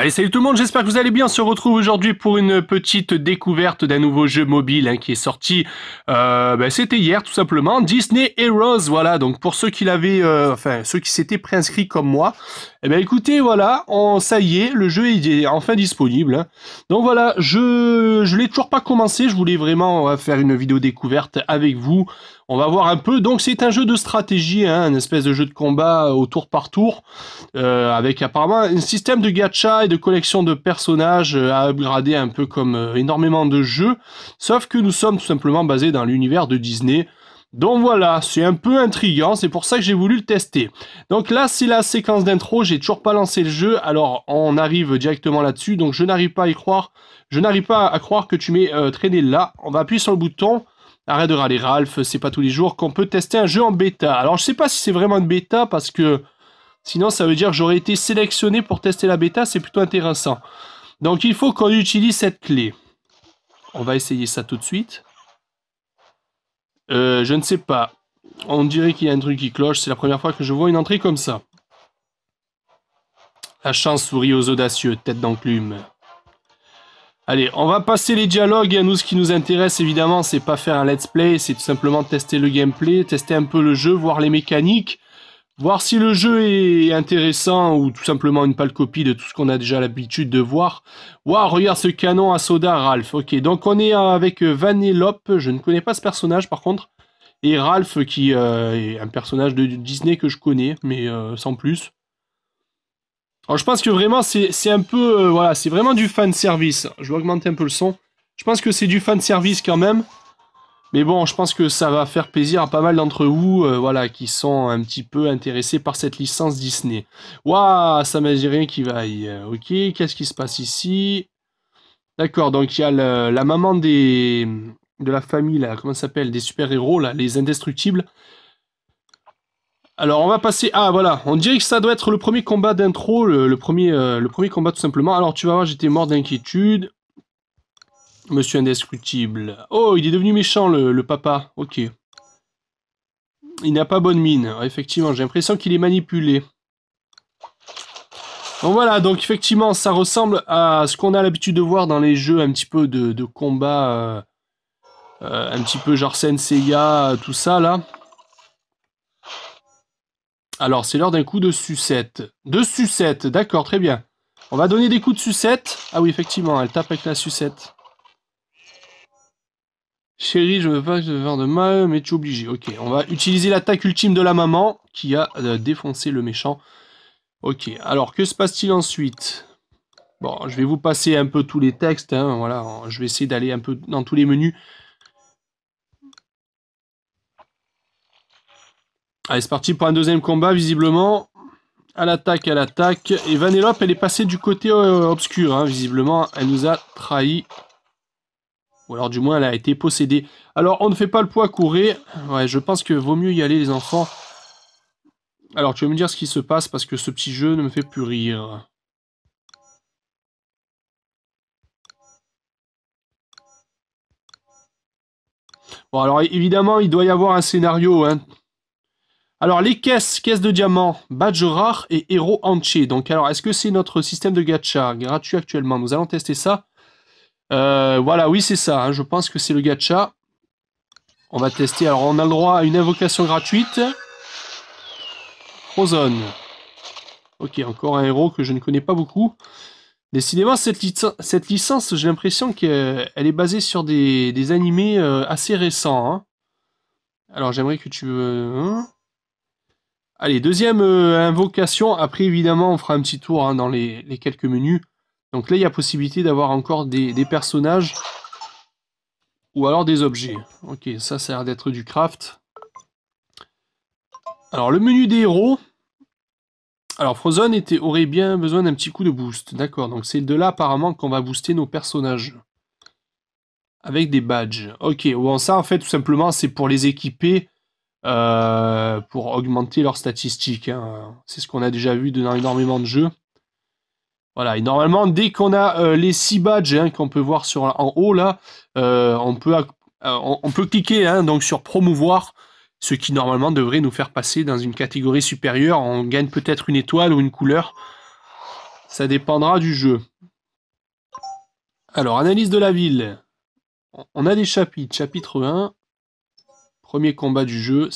Allez, salut tout le monde, j'espère que vous allez bien. On se retrouve aujourd'hui pour une petite découverte d'un nouveau jeu mobile qui est sorti, c'était hier tout simplement, Disney Heroes, voilà, donc pour ceux qui l'avaient, ceux qui s'étaient préinscrits comme moi, écoutez, voilà, ça y est, le jeu est enfin disponible, hein. Donc voilà, je l'ai toujours pas commencé, je voulais vraiment faire une vidéo découverte avec vous. On va voir un peu, donc c'est un jeu de stratégie, hein, un espèce de jeu de combat au tour par tour, avec apparemment un système de gacha et de collection de personnages à upgrader un peu comme énormément de jeux, sauf que nous sommes tout simplement basés dans l'univers de Disney. Donc voilà, c'est un peu intriguant, c'est pour ça que j'ai voulu le tester. Donc là, c'est la séquence d'intro, j'ai toujours pas lancé le jeu, alors on arrive directement là-dessus, donc je n'arrive pas à y croire, je n'arrive pas à croire que tu m'aies traîné là. On va appuyer sur le bouton. Arrête de râler Ralph, c'est pas tous les jours qu'on peut tester un jeu en bêta. Alors je sais pas si c'est vraiment une bêta parce que sinon ça veut dire que j'aurais été sélectionné pour tester la bêta, c'est plutôt intéressant. Donc il faut qu'on utilise cette clé. On va essayer ça tout de suite. Je ne sais pas. On dirait qu'il y a un truc qui cloche, c'est la première fois que je vois une entrée comme ça. La chance sourit aux audacieux, tête d'enclume. Allez, on va passer les dialogues. Nous, ce qui nous intéresse, évidemment, c'est pas faire un let's play, c'est tout simplement tester le gameplay, tester un peu le jeu, voir les mécaniques, voir si le jeu est intéressant ou tout simplement une pâle copie de tout ce qu'on a déjà l'habitude de voir. Waouh, regarde ce canon à soda, Ralph. Ok, donc on est avec Vanellope, je ne connais pas ce personnage par contre, et Ralph qui est un personnage de Disney que je connais, mais sans plus. Alors je pense que vraiment c'est un peu, voilà, c'est vraiment du fan service. Je vais augmenter un peu le son. Je pense que c'est du fan service quand même. Mais bon, je pense que ça va faire plaisir à pas mal d'entre vous, voilà, qui sont un petit peu intéressés par cette licence Disney. Waouh, ça m'a dit rien qui vaille. Ok, qu'est-ce qui se passe ici? D'accord, donc il y a la maman de la famille, là, comment ça s'appelle? Des super-héros, là, les indestructibles. Alors on va passer... Ah voilà, on dirait que ça doit être le premier combat d'intro, le premier combat tout simplement. Alors tu vas voir, j'étais mort d'inquiétude. Monsieur Indestructible. Oh, il est devenu méchant le papa, ok. Il n'a pas bonne mine, effectivement, j'ai l'impression qu'il est manipulé. Donc voilà, donc effectivement ça ressemble à ce qu'on a l'habitude de voir dans les jeux un petit peu de combat, un petit peu genre Senseiya, tout ça là. Alors, c'est l'heure d'un coup de sucette. De sucette, d'accord, très bien. On va donner des coups de sucette. Ah oui, effectivement, elle tape avec la sucette. Chérie, je veux pas te faire de mal, mais tu es obligé. Ok, on va utiliser l'attaque ultime de la maman, qui a défoncé le méchant. Ok, alors, que se passe-t-il ensuite? Bon, je vais vous passer un peu tous les textes, hein, voilà. Je vais essayer d'aller un peu dans tous les menus. Allez, c'est parti pour un deuxième combat, visiblement. À l'attaque, à l'attaque. Et Vanellope, elle est passée du côté obscur, hein, visiblement. Elle nous a trahis. Ou alors, du moins, elle a été possédée. Alors, on ne fait pas le poids courir. Ouais, je pense que vaut mieux y aller, les enfants. Alors, tu vas me dire ce qui se passe, parce que ce petit jeu ne me fait plus rire. Bon, alors, évidemment, il doit y avoir un scénario, hein. Alors, les caisses de diamants, badge rare et héros entier. Donc, alors, est-ce que c'est notre système de gacha gratuit actuellement? Nous allons tester ça. Voilà, oui, c'est ça. Hein, je pense que c'est le gacha. On va tester. Alors, on a le droit à une invocation gratuite. Frozone. Ok, encore un héros que je ne connais pas beaucoup. Décidément, cette licence, j'ai l'impression qu'elle est basée sur des animés assez récents. Hein. Alors, j'aimerais que tu... Allez, deuxième invocation. Après, évidemment, on fera un petit tour hein, dans les quelques menus. Donc là, il y a possibilité d'avoir encore des personnages. Ou alors des objets. Ok, ça a l'air d'être du craft. Alors, le menu des héros. Alors, Frozone aurait bien besoin d'un petit coup de boost. D'accord, donc c'est de là apparemment qu'on va booster nos personnages. Avec des badges. Ok, bon, ça en fait, tout simplement, c'est pour les équiper. Pour augmenter leurs statistiques. Hein. C'est ce qu'on a déjà vu dans énormément de jeux. Voilà, et normalement, dès qu'on a les 6 badges hein, qu'on peut voir en haut, là, on peut cliquer hein, donc sur promouvoir, ce qui normalement devrait nous faire passer dans une catégorie supérieure. On gagne peut-être une étoile ou une couleur. Ça dépendra du jeu. Alors, analyse de la ville. On a des chapitres. Chapitre 1. Premier combat du jeu.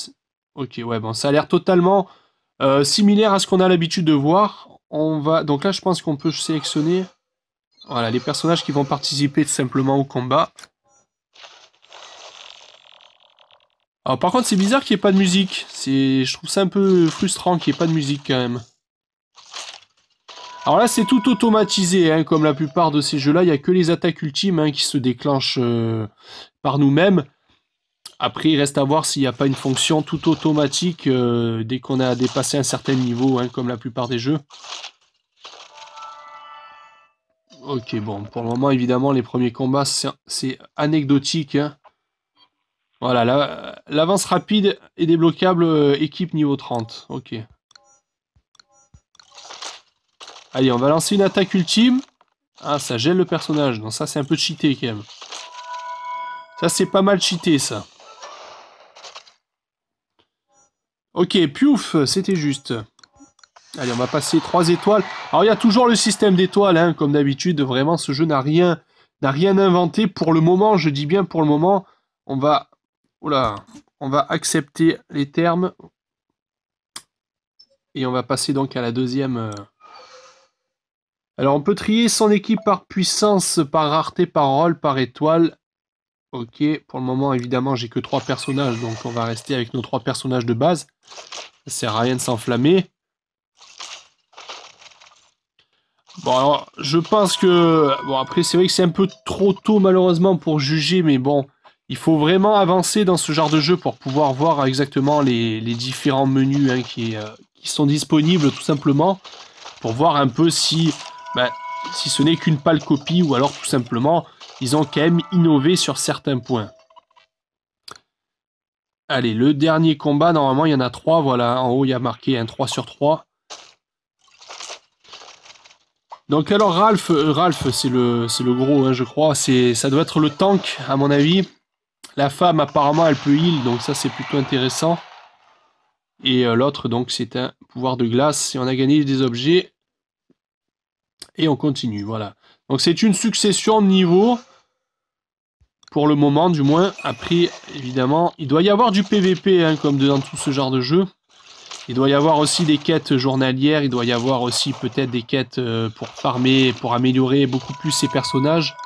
Ok, ouais, bon, ça a l'air totalement similaire à ce qu'on a l'habitude de voir. On va... Donc là, je pense qu'on peut sélectionner voilà, les personnages qui vont participer tout simplement au combat. Alors par contre, c'est bizarre qu'il n'y ait pas de musique. Je trouve ça un peu frustrant qu'il n'y ait pas de musique quand même. Alors là, c'est tout automatisé, hein, comme la plupart de ces jeux-là. Il n'y a que les attaques ultimes hein, qui se déclenchent par nous-mêmes. Après, il reste à voir s'il n'y a pas une fonction tout automatique dès qu'on a dépassé un certain niveau, hein, comme la plupart des jeux. Ok, bon, pour le moment, évidemment, les premiers combats, c'est anecdotique. Hein. Voilà, l'avance rapide est débloquable équipe niveau 30. Ok. Allez, on va lancer une attaque ultime. Ah, ça gèle le personnage. Non, ça, c'est un peu cheaté, quand même. Ça, c'est pas mal cheaté, ça. Ok, piouf, c'était juste. Allez, on va passer 3 étoiles. Alors, il y a toujours le système d'étoiles, hein, comme d'habitude. Vraiment, ce jeu n'a rien inventé. Pour le moment, je dis bien pour le moment, on va... Oula, on va accepter les termes. Et on va passer donc à la deuxième... Alors, on peut trier son équipe par puissance, par rareté, par rôle, par étoile. Ok, pour le moment, évidemment, j'ai que 3 personnages, donc on va rester avec nos 3 personnages de base. Ça sert à rien de s'enflammer. Bon, alors, je pense que... Bon, après, c'est vrai que c'est un peu trop tôt, malheureusement, pour juger, mais bon, il faut vraiment avancer dans ce genre de jeu pour pouvoir voir exactement les différents menus hein, qui sont disponibles, tout simplement, pour voir un peu si ce n'est qu'une pâle copie, ou alors, tout simplement, ils ont quand même innové sur certains points. Allez, le dernier combat, normalement, il y en a 3, voilà, en haut, il y a marqué un 3 sur 3. Donc alors Ralph, c'est le gros, hein, je crois. Ça doit être le tank, à mon avis. La femme, apparemment, elle peut heal, donc ça, c'est plutôt intéressant. Et l'autre, donc, c'est un pouvoir de glace. Et on a gagné des objets. Et on continue, voilà. Donc c'est une succession de niveaux. Pour le moment, du moins. Après, évidemment, il doit y avoir du PVP, hein, comme dans tout ce genre de jeu. Il doit y avoir aussi des quêtes journalières, il doit y avoir aussi peut-être des quêtes pour farmer, pour améliorer beaucoup plus ses personnages.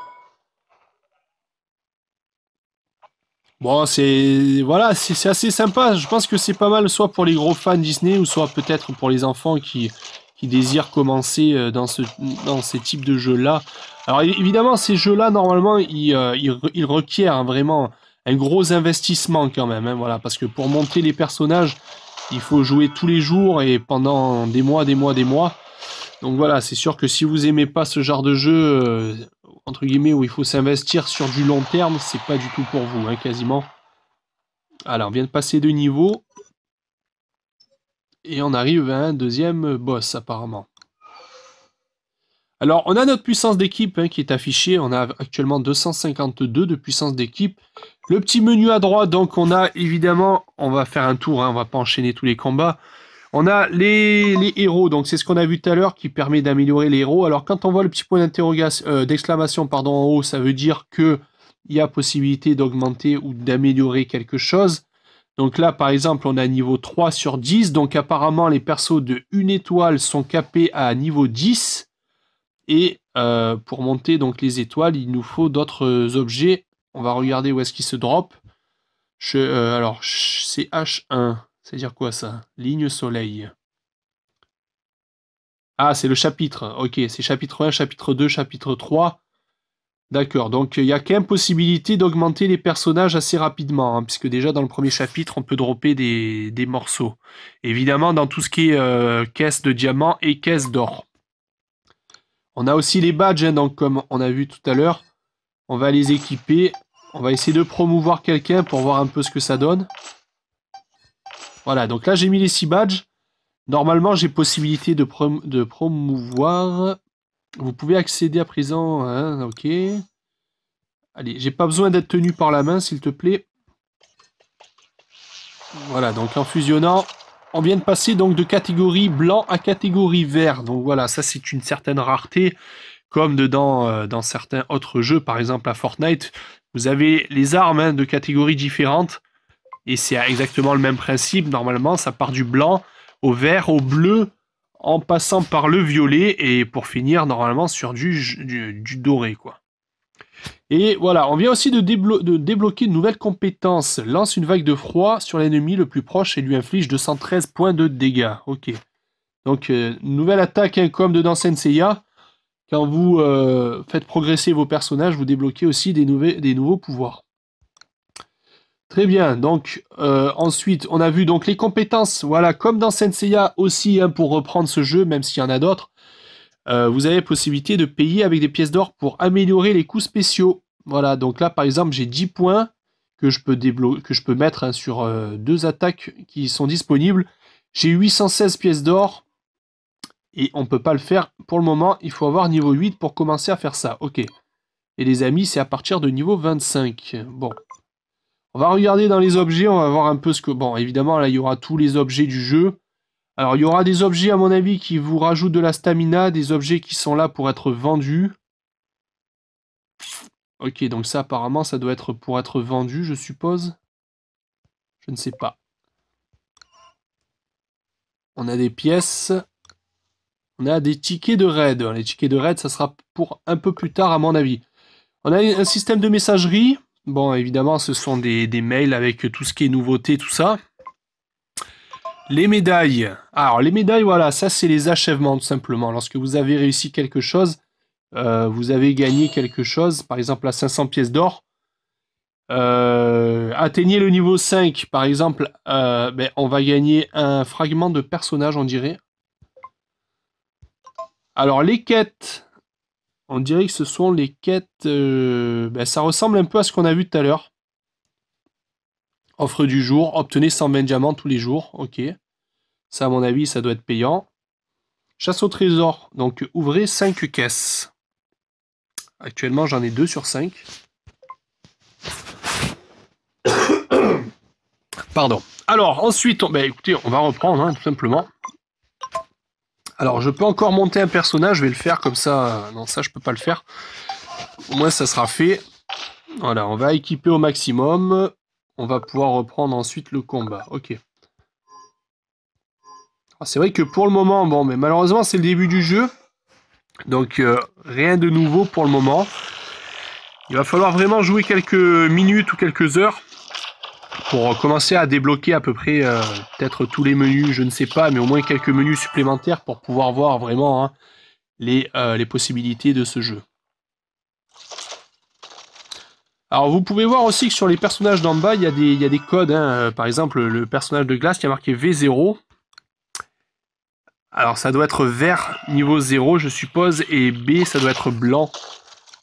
Bon, voilà, c'est assez sympa. Je pense que c'est pas mal, soit pour les gros fans Disney, ou soit peut-être pour les enfants qui désirent commencer dans ces types de jeux-là. Alors évidemment, ces jeux-là, normalement, ils requièrent vraiment un gros investissement quand même. Hein, voilà, parce que pour monter les personnages, il faut jouer tous les jours et pendant des mois, des mois, des mois. Donc voilà, c'est sûr que si vous aimez pas ce genre de jeu, entre guillemets, où il faut s'investir sur du long terme, c'est pas du tout pour vous, hein, quasiment. Alors, on vient de passer 2 niveaux. Et on arrive à un deuxième boss, apparemment. Alors, on a notre puissance d'équipe hein, qui est affichée. On a actuellement 252 de puissance d'équipe. Le petit menu à droite, donc on a évidemment... On va faire un tour, hein, on va pas enchaîner tous les combats. On a les héros, donc c'est ce qu'on a vu tout à l'heure qui permet d'améliorer les héros. Alors quand on voit le petit point d'exclamation en haut, ça veut dire que il y a possibilité d'augmenter ou d'améliorer quelque chose. Donc là par exemple on a niveau 3 sur 10, donc apparemment les persos de 1 étoile sont capés à niveau 10. Et pour monter donc les étoiles, il nous faut d'autres objets. On va regarder où est-ce qu'ils se drop. Alors c'est H1. C'est-à-dire quoi ça? Ligne soleil. Ah, c'est le chapitre. Ok, c'est chapitre 1, chapitre 2, chapitre 3. D'accord, donc il y a quand même possibilité d'augmenter les personnages assez rapidement, hein, puisque déjà dans le premier chapitre, on peut dropper des morceaux. Évidemment, dans tout ce qui est caisse de diamants et caisse d'or. On a aussi les badges, hein, donc comme on a vu tout à l'heure. On va les équiper. On va essayer de promouvoir quelqu'un pour voir un peu ce que ça donne. Voilà, donc là j'ai mis les 6 badges. Normalement, j'ai possibilité de promouvoir. Vous pouvez accéder à présent. Hein, ok. Allez, j'ai pas besoin d'être tenu par la main, s'il te plaît. Voilà, donc en fusionnant, on vient de passer donc de catégorie blanc à catégorie vert. Donc voilà, ça c'est une certaine rareté, comme dans certains autres jeux, par exemple à Fortnite. Vous avez les armes hein, de catégories différentes, et c'est exactement le même principe. Normalement, ça part du blanc au vert, au bleu, en passant par le violet, et pour finir normalement sur du doré, quoi. Et voilà, on vient aussi de débloquer une nouvelle compétence. Lance une vague de froid sur l'ennemi le plus proche et lui inflige 213 points de dégâts. Ok. Donc, nouvelle attaque hein, comme dans Senseiya. Quand vous faites progresser vos personnages, vous débloquez aussi des nouveaux pouvoirs. Très bien, donc ensuite, on a vu donc les compétences. Voilà, comme dans Senseiya aussi, hein, pour reprendre ce jeu, même s'il y en a d'autres. Vous avez la possibilité de payer avec des pièces d'or pour améliorer les coups spéciaux. Voilà, donc là par exemple j'ai 10 points que je peux mettre hein, sur 2 attaques qui sont disponibles. J'ai 816 pièces d'or et on ne peut pas le faire pour le moment. Il faut avoir niveau 8 pour commencer à faire ça. Ok. Et les amis, c'est à partir de niveau 25. Bon. On va regarder dans les objets, on va voir un peu ce que... Bon, évidemment là il y aura tous les objets du jeu. Alors, il y aura des objets, à mon avis, qui vous rajoutent de la stamina, des objets qui sont là pour être vendus. Ok, donc ça, apparemment, ça doit être pour être vendu, je suppose. Je ne sais pas. On a des pièces. On a des tickets de raid. Les tickets de raid, ça sera pour un peu plus tard, à mon avis. On a un système de messagerie. Bon, évidemment, ce sont des mails avec tout ce qui est nouveauté, tout ça. Les médailles. Alors, les médailles, voilà, ça, c'est les achèvements, tout simplement. Lorsque vous avez réussi quelque chose, vous avez gagné quelque chose, par exemple, à 500 pièces d'or. Atteignez le niveau 5, par exemple, on va gagner un fragment de personnage, on dirait. Alors, les quêtes, on dirait que ce sont les quêtes... ça ressemble un peu à ce qu'on a vu tout à l'heure. Offre du jour, obtenez 120 diamants tous les jours, ok. Ça, à mon avis, ça doit être payant. Chasse au trésor, donc ouvrez 5 caisses. Actuellement, j'en ai 2 sur 5. Pardon. Alors, ensuite, écoutez, on va reprendre, hein, tout simplement. Alors, je peux encore monter un personnage, je vais le faire comme ça. Non, ça, je peux pas le faire. Au moins, ça sera fait. Voilà, on va équiper au maximum. On va pouvoir reprendre ensuite le combat. Ok. C'est vrai que pour le moment, bon, mais malheureusement, c'est le début du jeu. Donc, rien de nouveau pour le moment. Il va falloir vraiment jouer quelques minutes ou quelques heures pour commencer à débloquer à peu près peut-être tous les menus, je ne sais pas, mais au moins quelques menus supplémentaires pour pouvoir voir vraiment hein, les possibilités de ce jeu. Alors vous pouvez voir aussi que sur les personnages d'en bas, il y a des codes. Hein. Par exemple, le personnage de glace qui a marqué V0. Alors ça doit être vert niveau 0, je suppose, et B, ça doit être blanc.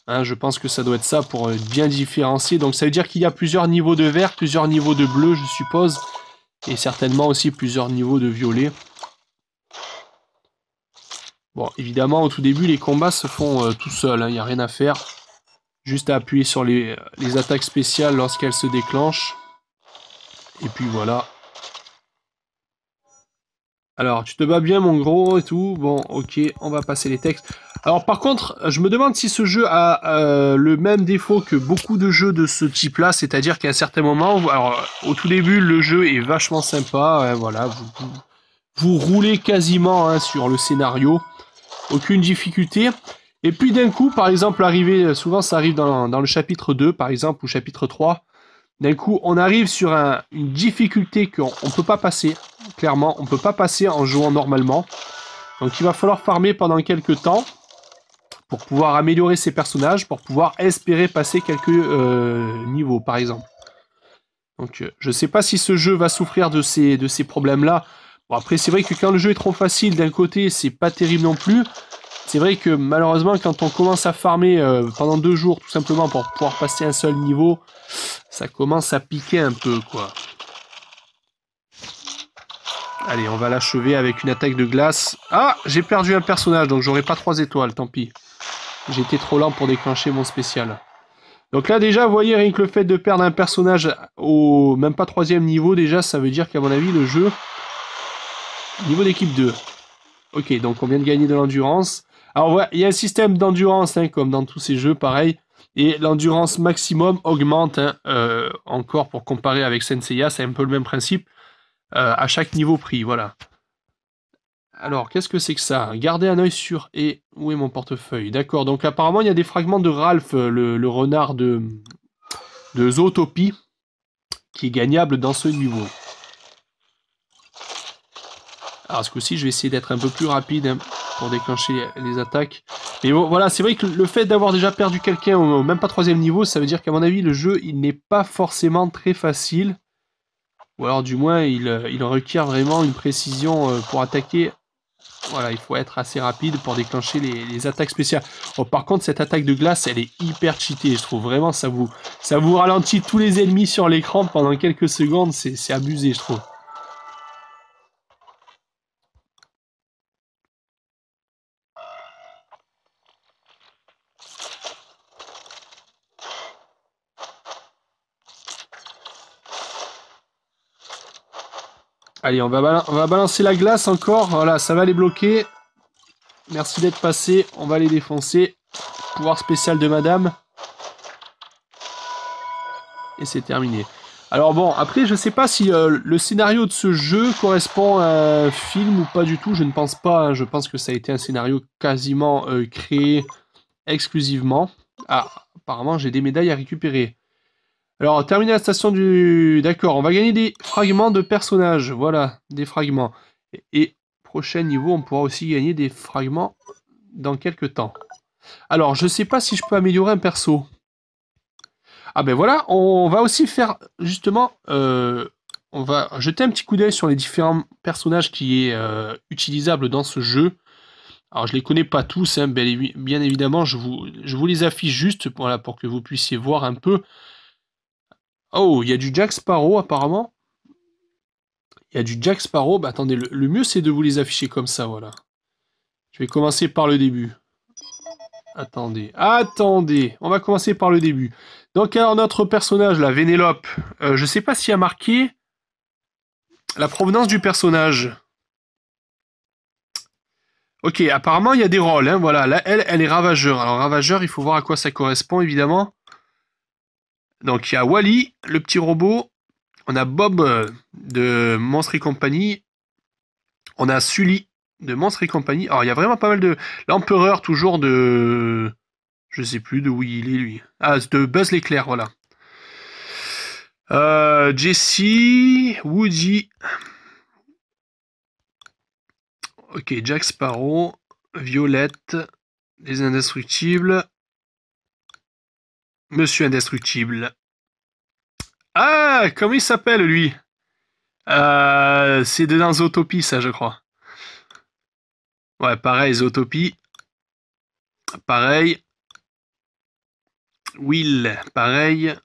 Hein, je pense que ça doit être ça pour bien différencier. Donc ça veut dire qu'il y a plusieurs niveaux de vert, plusieurs niveaux de bleu, je suppose. Et certainement aussi plusieurs niveaux de violet. Bon, évidemment, au tout début, les combats se font tout seuls. Il n'y a rien à faire. Juste à appuyer sur les attaques spéciales lorsqu'elles se déclenchent. Et puis voilà. Alors, tu te bats bien, mon gros, et tout. Bon, ok, on va passer les textes. Alors, par contre, je me demande si ce jeu a le même défaut que beaucoup de jeux de ce type-là, c'est-à-dire qu'à un certain moment, alors, au tout début, le jeu est vachement sympa, voilà, vous roulez quasiment hein, sur le scénario, aucune difficulté. Et puis d'un coup, par exemple, souvent ça arrive dans le chapitre 2, par exemple, ou chapitre 3, d'un coup, on arrive sur une difficulté qu'on ne peut pas passer. Clairement, on ne peut pas passer en jouant normalement. Donc il va falloir farmer pendant quelques temps pour pouvoir améliorer ses personnages, pour pouvoir espérer passer quelques niveaux, par exemple. Donc je ne sais pas si ce jeu va souffrir de ces problèmes-là. Bon, après, c'est vrai que quand le jeu est trop facile, d'un côté, c'est pas terrible non plus. C'est vrai que malheureusement, quand on commence à farmer pendant 2 jours, tout simplement pour pouvoir passer un seul niveau, ça commence à piquer un peu, quoi. Allez, on va l'achever avec une attaque de glace. Ah, j'ai perdu un personnage, donc j'aurai pas 3 étoiles, tant pis. J'ai été trop lent pour déclencher mon spécial. Donc là, déjà, vous voyez, rien que le fait de perdre un personnage au même pas 3e niveau, déjà, ça veut dire qu'à mon avis, le jeu Niveau d'équipe 2. Ok, donc on vient de gagner de l'endurance. Alors voilà, il y a un système d'endurance, hein, comme dans tous ces jeux, pareil. Et l'endurance maximum augmente, hein, encore pour comparer avec Senseiya, c'est un peu le même principe, à chaque niveau pris, voilà. Alors, qu'est-ce que c'est que ça? Gardez un œil sur... Et où est mon portefeuille? D'accord, donc apparemment il y a des fragments de Ralph, le renard de Zootopie, qui est gagnable dans ce niveau. Alors ce coup-ci, je vais essayer d'être un peu plus rapide, hein, pour déclencher les attaques. Mais bon, voilà, c'est vrai que le fait d'avoir déjà perdu quelqu'un au même pas 3e niveau, ça veut dire qu'à mon avis, le jeu, il n'est pas forcément très facile. Ou alors du moins, il requiert vraiment une précision pour attaquer. Voilà, il faut être assez rapide pour déclencher les attaques spéciales. Oh, par contre, cette attaque de glace, elle est hyper cheatée. Je trouve vraiment, ça vous ralentit tous les ennemis sur l'écran pendant quelques secondes. C'est abusé, je trouve. Allez, on va balancer la glace encore. Voilà, ça va les bloquer. Merci d'être passé. On va les défoncer. Pouvoir spécial de madame. Et c'est terminé. Alors bon, après, je sais pas si le scénario de ce jeu correspond à un film ou pas du tout. Je ne pense pas. Hein. Je pense que ça a été un scénario quasiment créé exclusivement. Ah, apparemment, j'ai des médailles à récupérer. Alors, terminer la station du... D'accord, on va gagner des fragments de personnages. Voilà, des fragments. Et prochain niveau, on pourra aussi gagner des fragments dans quelques temps. Alors, je sais pas si je peux améliorer un perso. Ah ben voilà, on va aussi faire, justement... on va jeter un petit coup d'œil sur les différents personnages qui est utilisable dans ce jeu. Alors, je les connais pas tous, hein, bien évidemment. Je vous les affiche juste voilà, pour que vous puissiez voir un peu. Oh, il y a du Jack Sparrow apparemment. Il y a du Jack Sparrow. Bah attendez, le mieux c'est de vous les afficher comme ça, voilà. Je vais commencer par le début. Attendez, on va commencer par le début. Donc alors notre personnage, la Vénélope, je sais pas s'il y a marqué la provenance du personnage. Ok, apparemment il y a des rôles, hein, voilà. Là, elle est ravageur. Alors ravageur, il faut voir à quoi ça correspond évidemment. Donc il y a Wally, le petit robot. On a Bob de Monstres et compagnie. On a Sully de Monstres et compagnie. Alors, il y a vraiment pas mal de... L'Empereur, toujours de... Je sais plus de où il est, lui. Ah, de Buzz l'éclair, voilà. Jessie, Woody. Ok, Jack Sparrow, Violette, les Indestructibles. Monsieur Indestructible. Ah, comment il s'appelle, lui? C'est dans Zootopie, ça, je crois. Ouais, pareil, Zootopie. Pareil. Will, pareil.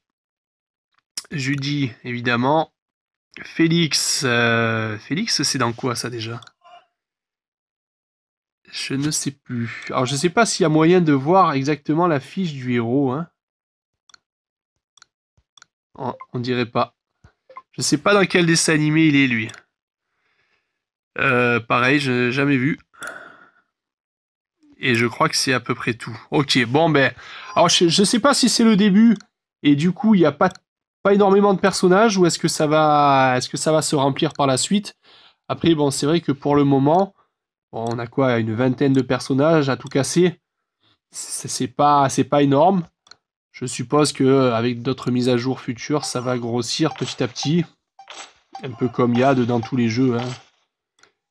Judy, évidemment. Félix. Félix, c'est dans quoi, ça, déjà? Je ne sais plus. Alors, je ne sais pas s'il y a moyen de voir exactement la fiche du héros. Hein. On dirait pas. Je ne sais pas dans quel dessin animé il est, lui. Pareil, je n'ai jamais vu. Et je crois que c'est à peu près tout. Ok, bon, ben... Alors, je ne sais pas si c'est le début, et du coup, il n'y a pas énormément de personnages, ou est-ce que ça va se remplir par la suite? Après, bon, c'est vrai que pour le moment, bon, on a quoi, une vingtaine de personnages à tout casser. C'est pas énorme. Je suppose que avec d'autres mises à jour futures, ça va grossir petit à petit. Un peu comme il y a dans tous les jeux. Hein.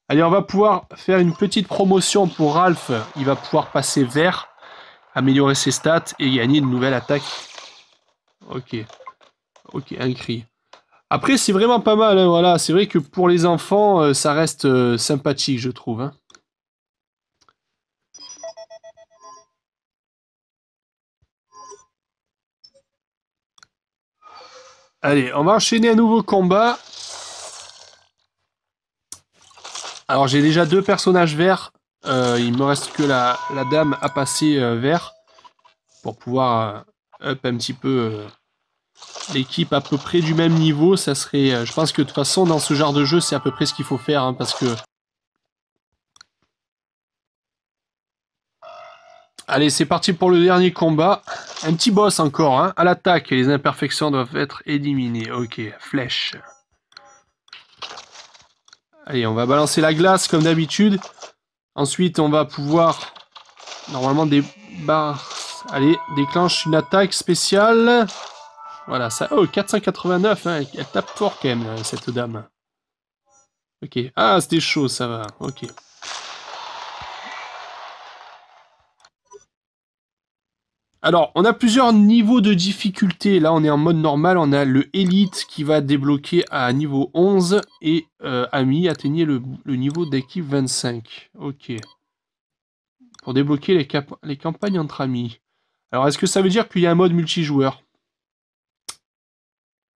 Allez, on va pouvoir faire une petite promotion pour Ralph. Il va pouvoir passer vert, améliorer ses stats et gagner une nouvelle attaque. Ok. Ok, un cri. Après, c'est vraiment pas mal. Hein, voilà. C'est vrai que pour les enfants, ça reste sympathique, je trouve. Hein. Allez, on va enchaîner un nouveau combat. Alors j'ai déjà 2 personnages verts. Il me reste que la dame à passer vert. Pour pouvoir up un petit peu l'équipe à peu près du même niveau. Ça serait, je pense que de toute façon dans ce genre de jeu c'est à peu près ce qu'il faut faire. Hein, parce que Allez, c'est parti pour le dernier combat. Un petit boss encore, hein. À l'attaque, les imperfections doivent être éliminées. Ok, flèche. Allez, on va balancer la glace comme d'habitude. Ensuite, on va pouvoir... Normalement, des barres... Allez, déclenche une attaque spéciale. Voilà, ça... Oh, 489, hein. Elle tape fort quand même, cette dame. Ok. Ah, c'était chaud, ça va. Ok. Alors, on a plusieurs niveaux de difficulté. Là, on est en mode normal. On a le Elite qui va débloquer à niveau 11. Et Ami, atteignez le niveau d'équipe 25. Ok. Pour débloquer les campagnes entre amis. Alors, est-ce que ça veut dire qu'il y a un mode multijoueur?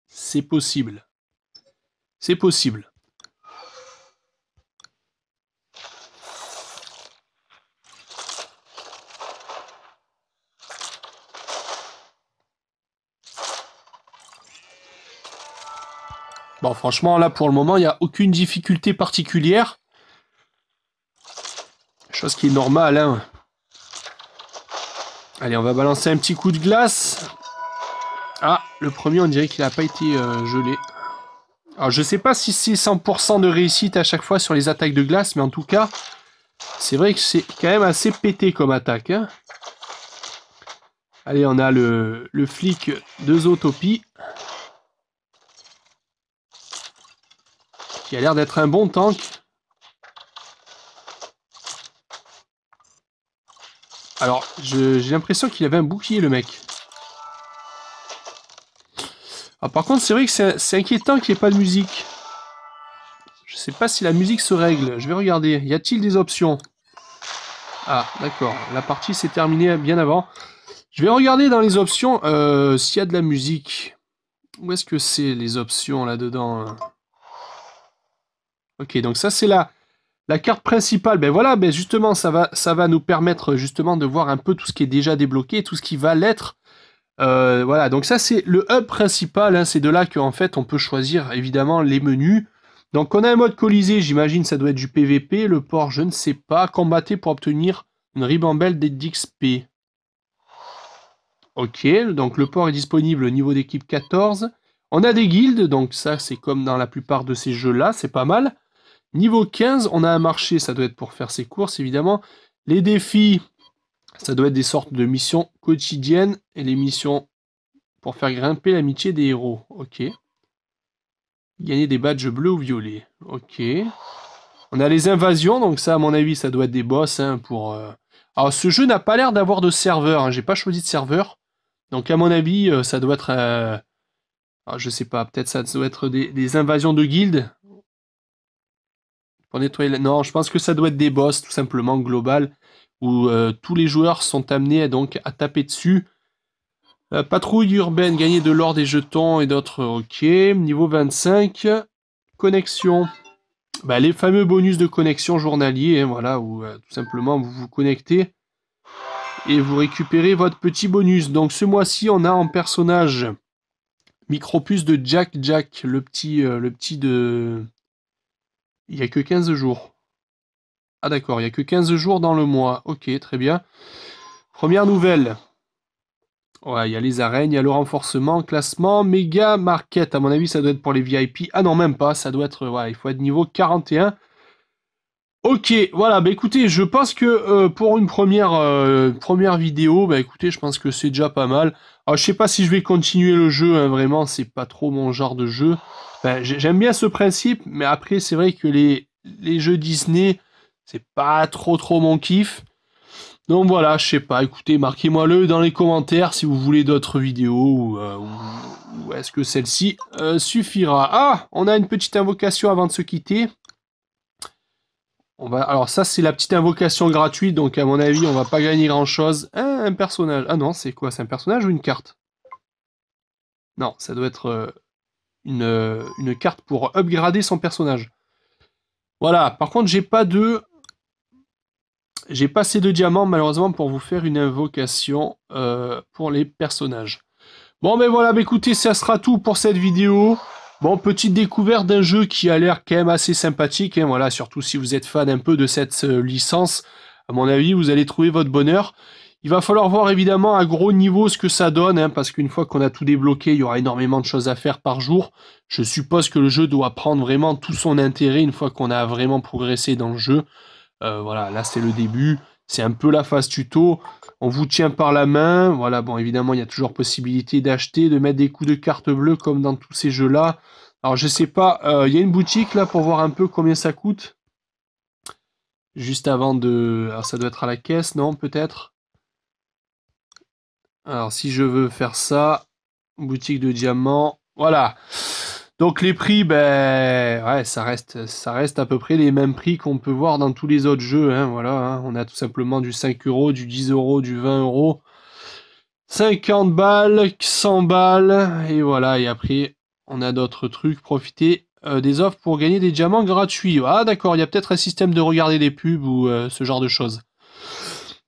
C'est possible. C'est possible. Bon, franchement, là, pour le moment, il n'y a aucune difficulté particulière. Chose qui est normale, hein. Allez, on va balancer un petit coup de glace. Ah, le premier, on dirait qu'il n'a pas été gelé. Alors, je sais pas si c'est 100% de réussite à chaque fois sur les attaques de glace, mais en tout cas, c'est vrai que c'est quand même assez pété comme attaque, hein. Allez, on a le flic de Zootopie. Qui a l'air d'être un bon tank. Alors, j'ai l'impression qu'il avait un bouclier, le mec. Ah, par contre, c'est vrai que c'est inquiétant qu'il n'y ait pas de musique. Je sais pas si la musique se règle. Je vais regarder. Y a-t-il des options? Ah, d'accord. La partie s'est terminée bien avant. Je vais regarder dans les options s'il y a de la musique. Où est-ce que c'est, les options, là-dedans? Ok, donc ça, c'est la carte principale. Ben voilà, ben justement, ça va nous permettre justement de voir un peu tout ce qui est déjà débloqué, tout ce qui va l'être. Voilà, donc ça, c'est le hub principal. Hein, c'est de là qu'en fait, on peut choisir, évidemment, les menus. Donc, on a un mode colisée, j'imagine, ça doit être du PVP. Le port, je ne sais pas. Combattez pour obtenir une ribambelle d'XP. Ok, donc le port est disponible au niveau d'équipe 14. On a des guildes, donc ça, c'est comme dans la plupart de ces jeux-là, c'est pas mal. Niveau 15, on a un marché, ça doit être pour faire ses courses, évidemment. Les défis, ça doit être des sortes de missions quotidiennes. Et les missions pour faire grimper l'amitié des héros. Ok. Gagner des badges bleus ou violets. Ok. On a les invasions, donc ça, à mon avis, ça doit être des boss. Hein, pour. Alors, ce jeu n'a pas l'air d'avoir de serveur. Hein, j'ai pas choisi de serveur. Donc, à mon avis, ça doit être... Alors, je sais pas, peut-être ça doit être des invasions de guildes. Pour nettoyer... Non, je pense que ça doit être des boss, tout simplement, global, où tous les joueurs sont amenés donc, à taper dessus. Patrouille urbaine, gagner de l'or, des jetons et d'autres, ok. Niveau 25, connexion. Bah, les fameux bonus de connexion journaliers, hein, voilà, où tout simplement vous vous connectez et vous récupérez votre petit bonus. Donc ce mois-ci, on a en personnage Micropuce de Jack, le petit de... Il n'y a que 15 jours. Ah d'accord, il n'y a que 15 jours dans le mois. Ok, très bien. Première nouvelle. Ouais, il y a les arènes, il y a le renforcement, classement, méga market. À mon avis, ça doit être pour les VIP. Ah non, même pas, ça doit être... Ouais, il faut être niveau 41. Ok, voilà, bah écoutez, je pense que pour une première vidéo, bah écoutez, je pense que c'est déjà pas mal. Alors, je sais pas si je vais continuer le jeu, hein, vraiment, c'est pas trop mon genre de jeu. Enfin, j'aime bien ce principe, mais après, c'est vrai que les jeux Disney, c'est pas trop mon kiff. Donc voilà, je sais pas, écoutez, marquez-moi-le dans les commentaires si vous voulez d'autres vidéos ou est-ce que celle-ci suffira. Ah, on a une petite invocation avant de se quitter. Alors ça, c'est la petite invocation gratuite, donc à mon avis, on va pas gagner grand-chose. Ah, un personnage. Ah non, c'est quoi? C'est un personnage ou une carte? Non, ça doit être une carte pour upgrader son personnage. Voilà, par contre, j'ai pas assez de diamants, malheureusement, pour vous faire une invocation pour les personnages. Bon, ben voilà, ben écoutez, ça sera tout pour cette vidéo. Bon, petite découverte d'un jeu qui a l'air quand même assez sympathique. Hein, voilà, surtout si vous êtes fan un peu de cette licence. À mon avis, vous allez trouver votre bonheur. Il va falloir voir évidemment à gros niveau ce que ça donne, hein, parce qu'une fois qu'on a tout débloqué, il y aura énormément de choses à faire par jour. Je suppose que le jeu doit prendre vraiment tout son intérêt une fois qu'on a vraiment progressé dans le jeu. Voilà, là c'est le début, c'est un peu la phase tuto. On vous tient par la main. Voilà, bon, évidemment, il y a toujours possibilité d'acheter, de mettre des coups de carte bleue comme dans tous ces jeux-là. Alors, je sais pas, il y a une boutique là pour voir un peu combien ça coûte. Juste avant de... Alors, ça doit être à la caisse, non? Peut-être? Alors, si je veux faire ça, boutique de diamants, voilà. Donc, les prix, ben, ouais, ça reste à peu près les mêmes prix qu'on peut voir dans tous les autres jeux, hein, voilà. Hein. On a tout simplement du 5 €, du 10 €, du 20 €. 50 balles, 100 balles, et voilà, et après, on a d'autres trucs, profiter des offres pour gagner des diamants gratuits. Ah d'accord, il y a peut-être un système de regarder des pubs ou ce genre de choses.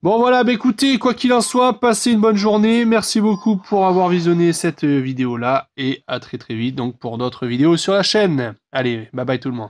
Bon voilà, bah écoutez, quoi qu'il en soit, passez une bonne journée, merci beaucoup pour avoir visionné cette vidéo-là, et à très très vite donc pour d'autres vidéos sur la chaîne. Allez, bye bye tout le monde.